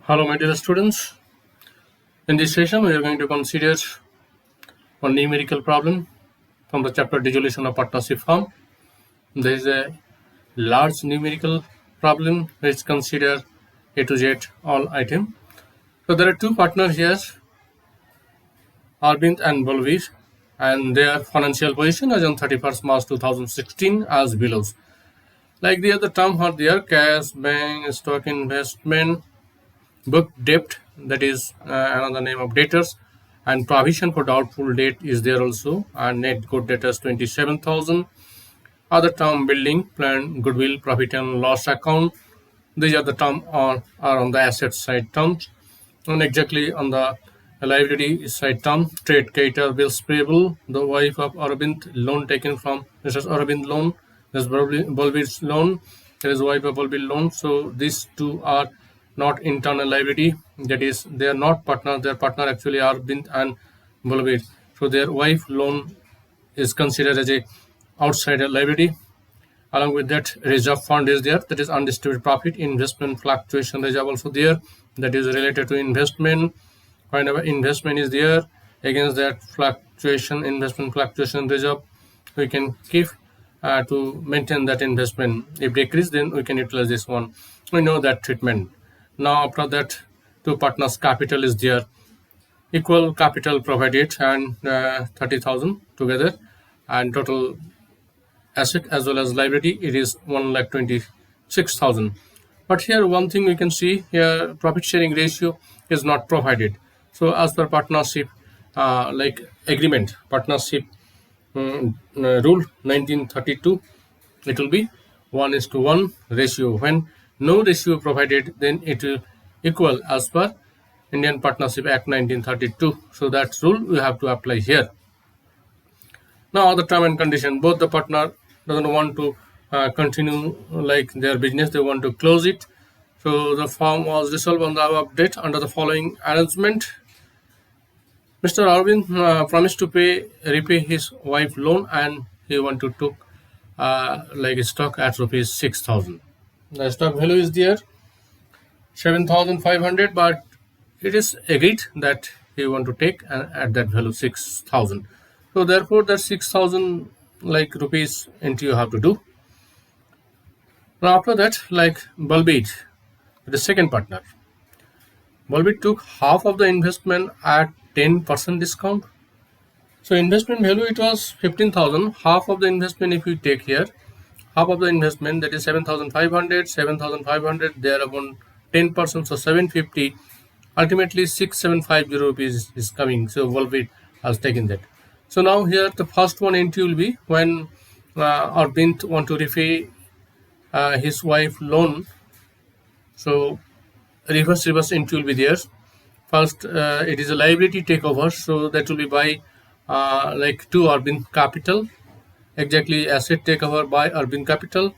Hello, my dear students. In this session, we are going to consider one numerical problem from the chapter Dissolution of Partnership Form. There is a large numerical problem which consider A to Z all item. So there are two partners here, Arvind and Balveer, and their financial position as on 31st March 2016 as below. Like the other term are there: cash, bank, stock investment, book debt, that is another name of debtors, and provision for doubtful debt is there also, and net good debtors 27,000. Other term: building, plant, goodwill, profit and loss account. These are the term are on the asset side terms, and exactly on the liability side term: trade creditor, bills payable, the wife of Arvind, loan taken from Mrs. Arvind loan, this Balveer's loan, there is wife of Balveer loan. So these two are not internal liability, that is they are not partner, their partner actually are Arvind and Balveer. So their wife loan is considered as a outsider liability. Along with that, reserve fund is there, that is undistributed profit. Investment fluctuation reserve also there, that is related to investment. Whenever investment is there, against that fluctuation, investment fluctuation reserve, we can keep to maintain that investment. If decrease, then we can utilize this one. We know that treatment. Now after that, two partners capital is there, equal capital provided, and 30,000 together, and total asset as well as liability, it is 1,26,000. But here one thing we can see here, profit sharing ratio is not provided. So as per partnership like agreement, partnership rule 1932, it will be 1:1 ratio. When no ratio provided, then it will equal as per Indian Partnership Act 1932. So that rule we have to apply here. Now the term and condition, both the partner doesn't want to continue like their business, they want to close it. So the firm was dissolved on the update under the following arrangement. Mr. Arvind promised to repay his wife loan, and he want to took like stock at rupees 6,000. The stock value is there 7,500, but it is agreed that he want to take at that value 6,000. So therefore that 6,000 like rupees into you have to do. Now after that, like Balveer, the second partner, Balveer took half of the investment at 10% discount. So investment value, it was 15,000. Half of the investment, if you take here, half of the investment, that is 7,500, 7,500, they are upon 10%, so 750. Ultimately 6,750 rupees is coming. So Balveer has taken that. So now here the first one entry will be when Arvind want to repay his wife loan. So reverse entry will be there. First it is a liability takeover, so that will be by like to Arvind Capital, exactly asset takeover by Arvind Capital,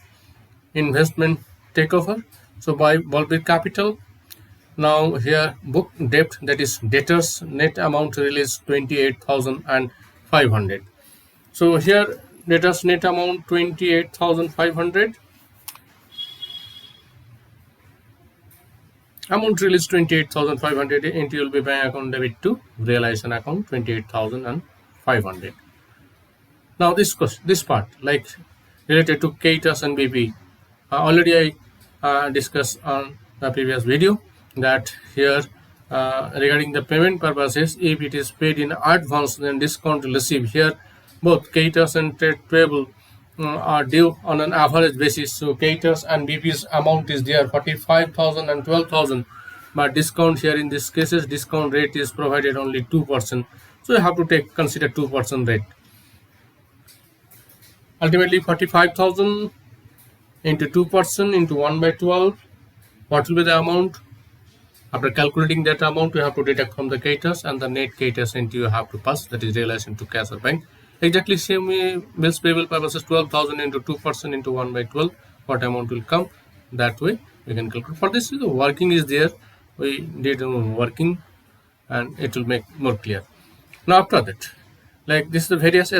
investment takeover, so by Balveer Capital. Now here book debt, that is debtors, net amount released 28,500. So here debtors net amount 28,500, amount released 28,500, entry will be bank account debit to realization account 28,500. Now this part like related to KTAS and BP, already I discussed on the previous video that here regarding the payment purposes, if it is paid in advance, then discount will receive. Here both KTAS and trade payable are due on an average basis. So KTAS and BP's amount is there 45,000 and 12,000, but discount here in this cases, discount rate is provided only 2%. So you have to consider 2% rate. Ultimately 45,000 into 2% into 1/12, what will be the amount? After calculating that amount, you have to deduct from the KTAS, and the net KTAS into you have to pass, that is realization to cash or bank. Exactly same way, bills payable purposes 12,000 into 2% into 1/12, what amount will come? That way we can calculate. For this, the working is there, we did working, and it will make more clear. Now after that, like this is the various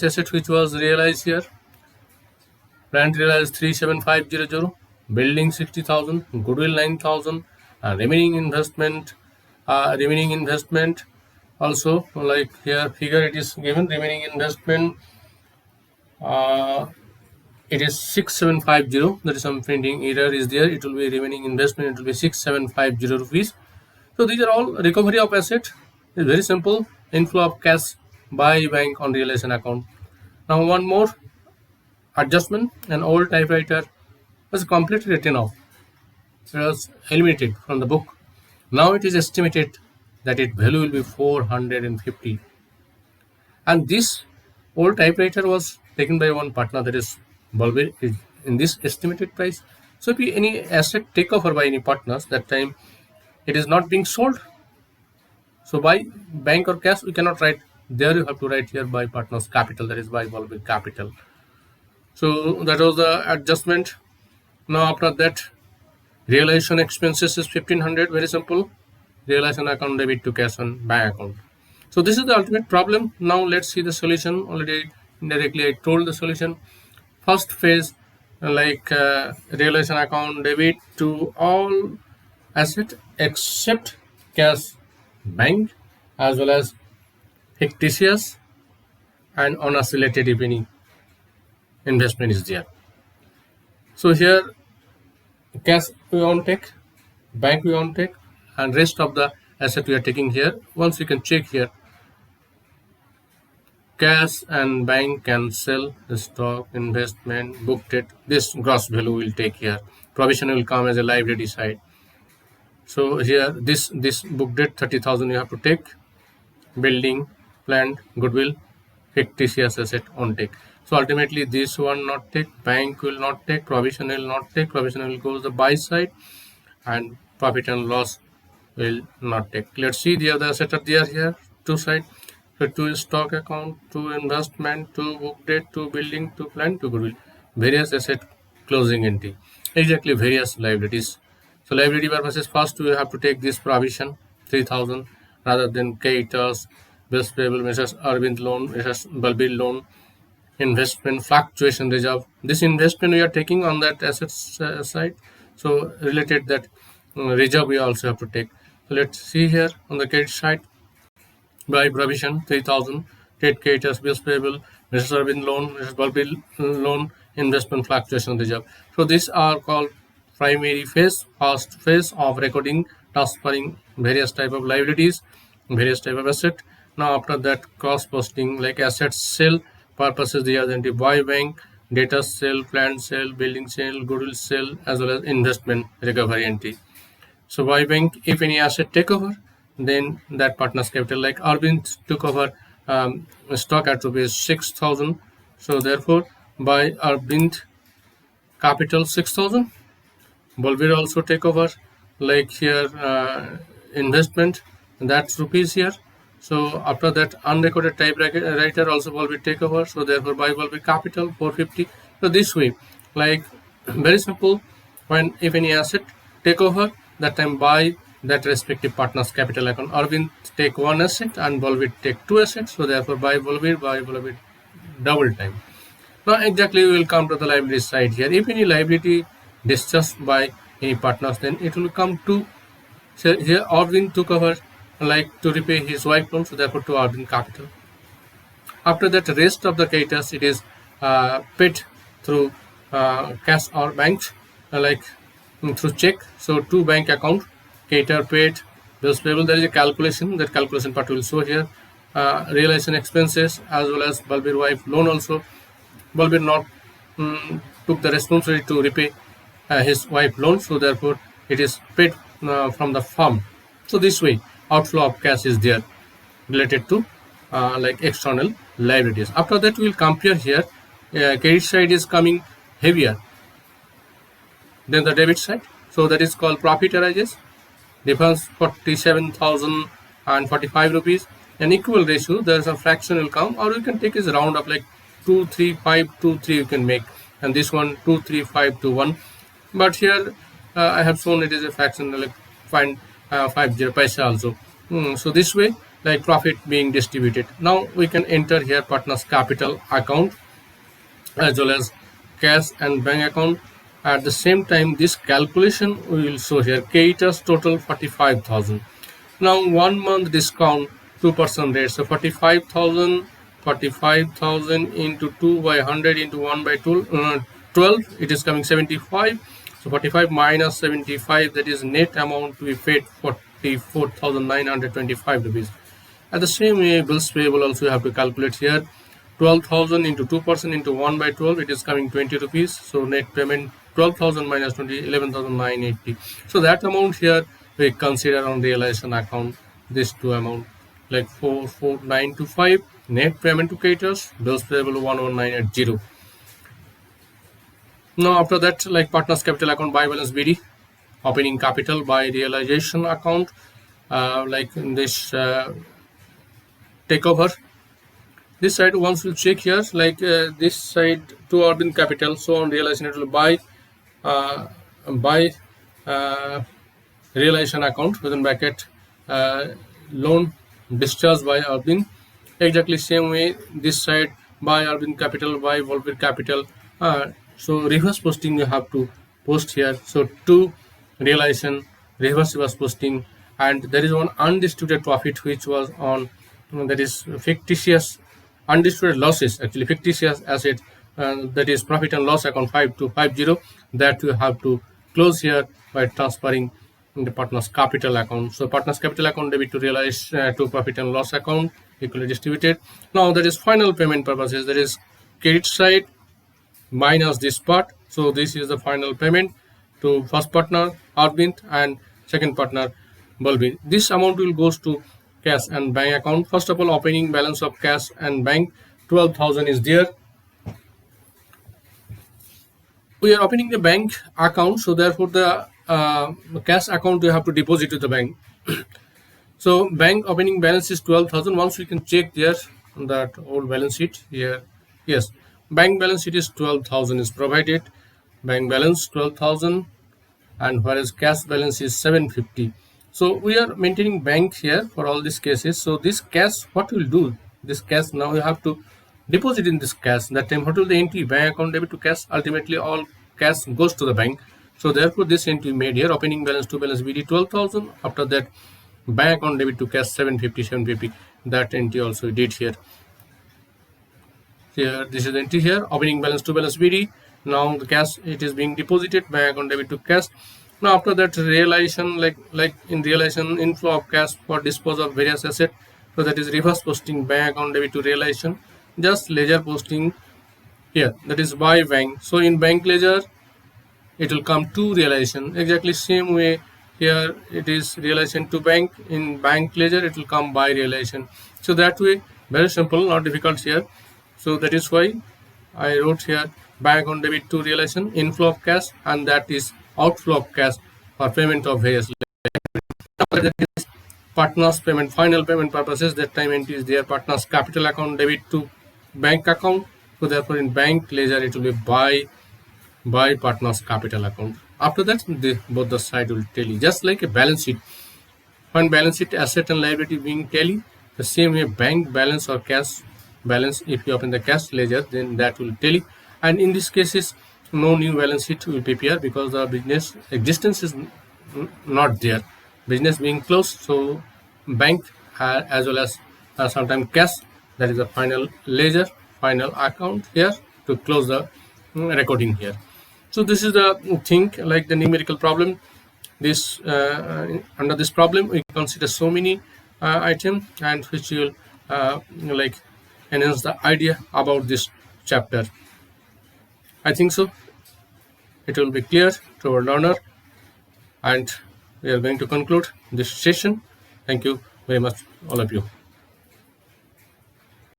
assets which was realized here. Plant realized 37,500, building 60,000, goodwill 9,000, Remaining investment also, like here figure it is given, remaining investment it is 6750. That is some printing error is there. It will be remaining investment, it will be 6750 rupees. So these are all recovery of asset. It's very simple. Inflow of cash by bank on realization account. Now one more adjustment. An old typewriter was completely written off. It was eliminated from the book. Now it is estimated that its value will be 450. And this old typewriter was taken by one partner, that is Balbir, in this estimated price. So if any asset takeover by any partners, that time it is not being sold. So by bank or cash, we cannot write there. You have to write here by partners capital, that is by Balbir capital. So that was the adjustment. Now after that, realization expenses is 1500. Very simple. Realization account debit to cash on bank account. So this is the ultimate problem. Now let's see the solution. Already indirectly I told the solution. First phase, like realization account debit to all asset except cash bank, as well as fictitious and unoscillated if any investment is there. So here cash we won't take, bank we won't take, and rest of the asset we are taking here. Once you can check here, cash and bank can sell the stock, investment, booked it. This gross value will take here. Provision will come as a liability side. So here this booked it 30,000 you have to take. Building, plant, goodwill, fictitious asset on take. So ultimately this one not take, bank will not take, provision will not take, provision will go to the buy side, and profit and loss will not take. Let's see the other asset are there here, two side. So two stock account, two investment, two book date, two building, two plant, two goodwill. Various asset closing entry. Exactly various liabilities. So liability purposes, first we have to take this provision 3000 rather than creditors, bills payable, Mrs. Arvind loan, Mrs. Balbir loan, investment fluctuation reserve. This investment we are taking on that assets side. So related that reserve we also have to take. So let's see here on the credit side. By provision 3000, trade creditors, bills payable, Mrs. Arvind loan, Mrs. Balbir loan, investment fluctuation reserve. So these are called primary phase, first phase of recording, transferring various type of liabilities, various type of asset. Now after that, cross posting, like assets sale purposes they are identified by bank, data sale, plant sale, building sale, goodwill sale, as well as investment recovery entry. So by bank, if any asset take over, then that partner's capital, like Arvind took over stock at rupees 6,000. So therefore, by Arvind capital 6,000, Balbir also take over, like here investment, that's rupees here. So after that, unrecorded typewriter also Balbir take over. So therefore, by Balbir capital 450. So this way, like very simple. When if any asset take over, that time by that respective partner's capital account, Arvind take one asset and Balbir take two assets. So therefore, by Balbir double time. Now exactly we will come to the liability side here. If any liability discharged by any partners, then it will come to, so here Arvind took over, like to repay his wife loan, so therefore to Arvind capital. After that, rest of the creditors it is paid through cash or banks, like through check. So to bank account, creditor paid, bills payable. There is a calculation. That calculation part will show here. Realization expenses as well as Balbir wife loan also. Balbir not took the responsibility to repay his wife loan, so therefore it is paid from the firm. So this way, outflow of cash is there related to like external liabilities. After that, we will compare here. Credit side is coming heavier than the debit side, so that is called profit arises. Difference 47,045 rupees. An equal ratio, there is a fraction will come, or you can take is round up like 23523 you can make, and this one 23521. But here I have shown it is a fraction, like find 50 paisa also. So this way, like profit being distributed. Now we can enter here partners capital account as well as cash and bank account, At the same time, this calculation we will show here. Creditor's total 45,000. Now 1 month discount 2% rate. So 45,000 into 2 by 100 into 1 by 12. It is coming 75. So 45 minus 75, that is net amount to be paid 44,925 rupees. At the same way, bills payable also you have to calculate here. 12,000 into 2% into 1 by 12, it is coming 20 rupees. So net payment 12,000 minus 20, 11,980. So that amount here we consider on realization account. This two amount like 44925 net payment to creditors, bills payable 11980. Now after that, like partners capital account by balance BD, opening capital by realization account, like in this takeover. This side once we'll check here, like this side to opening capital. So on realization it will buy realization account within bracket loan discharged by Arvind. Exactly same way this side by Arvind capital by Volver capital. So reverse posting you have to post here. So to realization reverse posting, and there is one undistributed profit which was on that is fictitious undistributed losses, actually fictitious asset, that is profit and loss account 5250, that you have to close here by transferring in the partners capital account. So partners capital account debit to realize to profit and loss account equally distributed. Now that is final payment purposes, that is credit side minus this part. So this is the final payment to first partner Arvind and second partner Balbir. This amount will goes to cash and bank account. First of all, opening balance of cash and bank 12,000 is there. We are opening the bank account, so therefore the cash account you have to deposit to the bank. So bank opening balance is 12,000. Once we can check there on that old balance sheet here. Yes, bank balance sheet is 12,000 is provided. Bank balance 12,000, and whereas cash balance is 750. So we are maintaining bank here for all these cases. So this cash, what will do? This cash now you have to deposit in this cash. That time what will the entry? Bank account debit to cash. Ultimately all cash goes to the bank. So therefore this entry made here, opening balance to balance BD 12,000. After that bank account debit to cash 750. That entry also did here. Here this is the entry here, opening balance to balance BD. Now the cash it is being deposited, bank account debit to cash. Now after that realization, like in realization inflow of cash for dispose of various assets. So that is reverse posting bank account debit to realization. Just ledger posting here, that is by bank. So in bank ledger it will come to realization. Exactly same way here it is realization to bank. In bank ledger it will come by realization. So that way very simple, not difficult here. So that is why I wrote here bank account debit to realization, inflow of cash, and that is outflow of cash for payment of various partners payment, final payment purposes. That time entry is there, partners capital account debit to bank account. So therefore in bank ledger it will be by partners capital account. After that both the side will tally, just like a balance sheet. When balance sheet asset and liability being tally, the same way bank balance or cash balance, if you open the cash ledger, then that will tally. And in this cases no new balance sheet will prepare because the business existence is not there, business being closed. So bank as well as sometimes cash, that is the final ledger, final account here to close the recording here. So this is the thing, like the numerical problem. This under this problem we consider so many items, and which will like enhance the idea about this chapter. I think so it will be clear to our learner, and we are going to conclude this session. Thank you very much all of you.